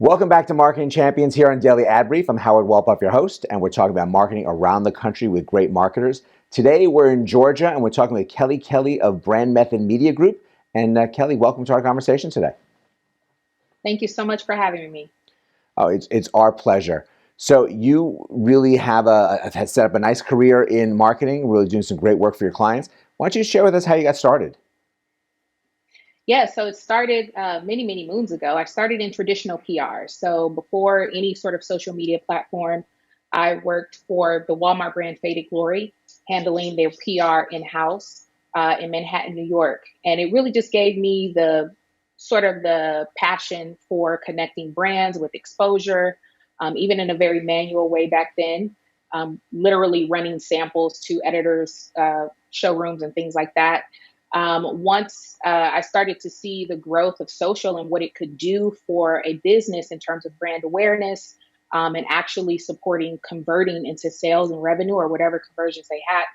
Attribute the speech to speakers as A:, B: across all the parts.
A: Welcome back to Marketing Champions here on Daily Ad Brief. I'm Howard Walpoff, your host, and we're talking about marketing around the country with great marketers. Today, we're in Georgia, and we're talking with Kelli Kelley of brndMethod Media Group. And Kelli, welcome to our conversation today.
B: Thank you so much for having me.
A: Oh, it's our pleasure. So you really have set up a nice career in marketing, really doing some great work for your clients. Why don't you share with us how you got started?
B: Yeah, so it started many moons ago. I started in traditional PR. So before any sort of social media platform, I worked for the Walmart brand Faded Glory, handling their PR in-house in Manhattan, New York. And it really just gave me the passion for connecting brands with exposure, even in a very manual way back then, literally running samples to editors, showrooms, and things like that. Once I started to see the growth of social and what it could do for a business in terms of brand awareness, and actually supporting converting into sales and revenue or whatever conversions they had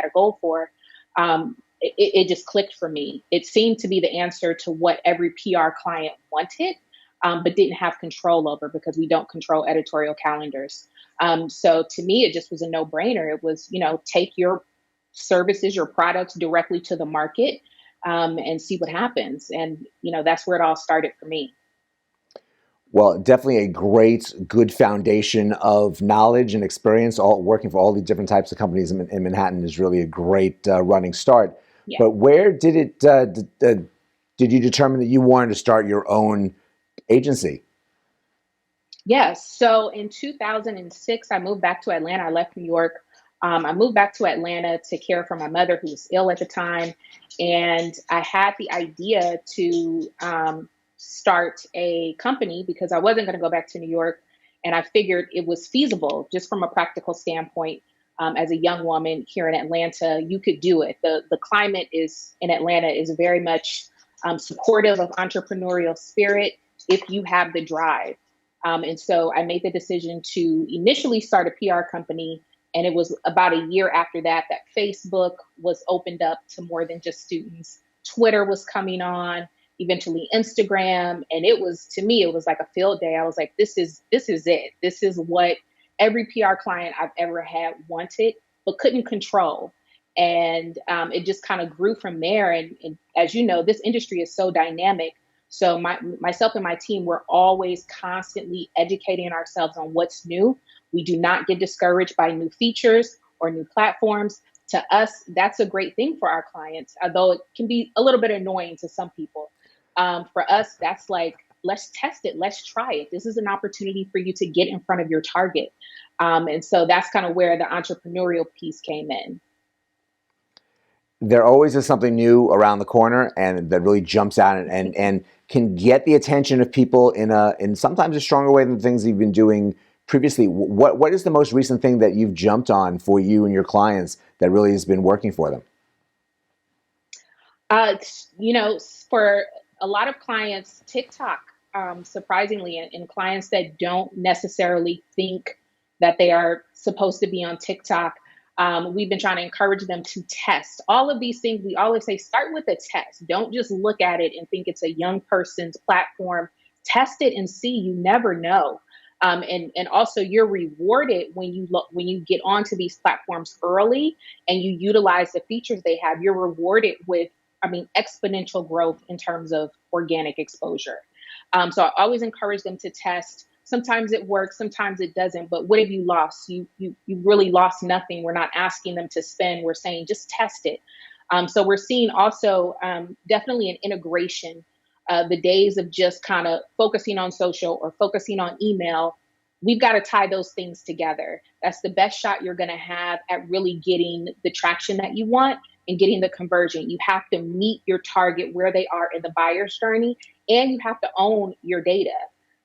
B: a goal for, it just clicked for me. It seemed to be the answer to what every PR client wanted, but didn't have control over because we don't control editorial calendars. So to me, it just was a no-brainer. It was, take your services, your products directly to the market, and see what happens. And, that's where it all started for me.
A: Well, definitely a good foundation of knowledge and experience. All working for all the different types of companies in Manhattan is really a great running start.
B: Yeah.
A: But where did did you determine that you wanted to start your own agency?
B: Yes. So in 2006, I moved back to Atlanta. I left New York. I moved back to Atlanta to care for my mother, who was ill at the time. And I had the idea to start a company because I wasn't going to go back to New York. And I figured it was feasible just from a practical standpoint. As a young woman here in Atlanta, you could do it. The climate in Atlanta is very much supportive of entrepreneurial spirit if you have the drive. And so I made the decision to initially start a PR company. And it was about a year after that Facebook was opened up to more than just students. Twitter was coming on, eventually Instagram. And to me, it was like a field day. I was like, this is it. This is what every PR client I've ever had wanted, but couldn't control. And it just kind of grew from there. And as you know, this industry is so dynamic. So myself and my team, we're always constantly educating ourselves on what's new. We do not get discouraged by new features or new platforms. To us, that's a great thing for our clients, although it can be a little bit annoying to some people. For us, that's like, let's test it. Let's try it. This is an opportunity for you to get in front of your target. And so that's kind of where the entrepreneurial piece came in.
A: There always is something new around the corner, and that really jumps out and can get the attention of people in sometimes a stronger way than things you've been doing previously. What is the most recent thing that you've jumped on for you and your clients that really has been working for them?
B: For a lot of clients, TikTok, surprisingly, and clients that don't necessarily think that they are supposed to be on TikTok, we've been trying to encourage them to test all of these things. We always say, start with a test. Don't just look at it and think it's a young person's platform. Test it and see. You never know. And also, you're rewarded when you get onto these platforms early and you utilize the features they have. You're rewarded with, exponential growth in terms of organic exposure. So I always encourage them to test. Sometimes it works, sometimes it doesn't. But what have you lost? You really lost nothing. We're not asking them to spend. We're saying just test it. So we're seeing also definitely an integration. The days of just kind of focusing on social or focusing on email, we've got to tie those things together. That's the best shot you're going to have at really getting the traction that you want and getting the conversion. You have to meet your target where they are in the buyer's journey, and you have to own your data.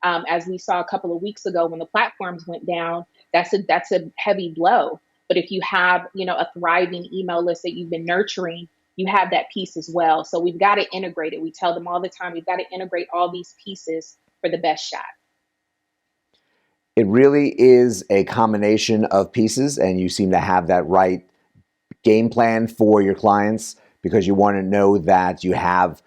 B: As we saw a couple of weeks ago when the platforms went down, that's a heavy blow. But if you have, a thriving email list that you've been nurturing, you have that piece as well. So we've got to integrate it. We tell them all the time, we've got to integrate all these pieces for the best shot.
A: It really is a combination of pieces, and you seem to have that right game plan for your clients because you want to know that you have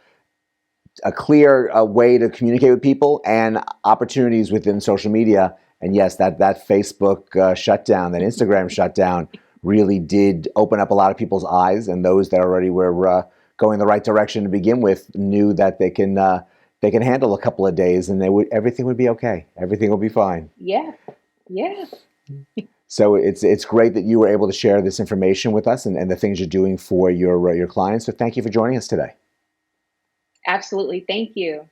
A: a clear way to communicate with people and opportunities within social media. And yes, that Facebook shutdown, that Instagram shutdown, really did open up a lot of people's eyes, and those that already were going the right direction to begin with knew that they can handle a couple of days, and everything would be okay. Everything will be fine.
B: Yeah. Yeah.
A: So it's great that you were able to share this information with us and the things you're doing for your clients. So thank you for joining us today.
B: Absolutely. Thank you.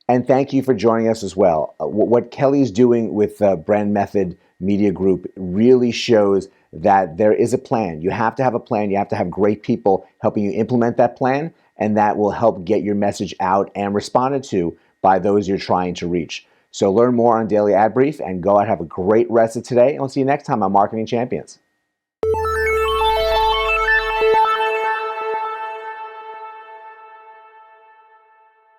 A: And thank you for joining us as well. What Kelly's doing with brndMethod Media Group really shows that there is a plan. You have to have a plan. You have to have great people helping you implement that plan, and that will help get your message out and responded to by those you're trying to reach. So learn more on Daily Ad Brief and go out and have a great rest of today. And we'll see you next time on Marketing Champions.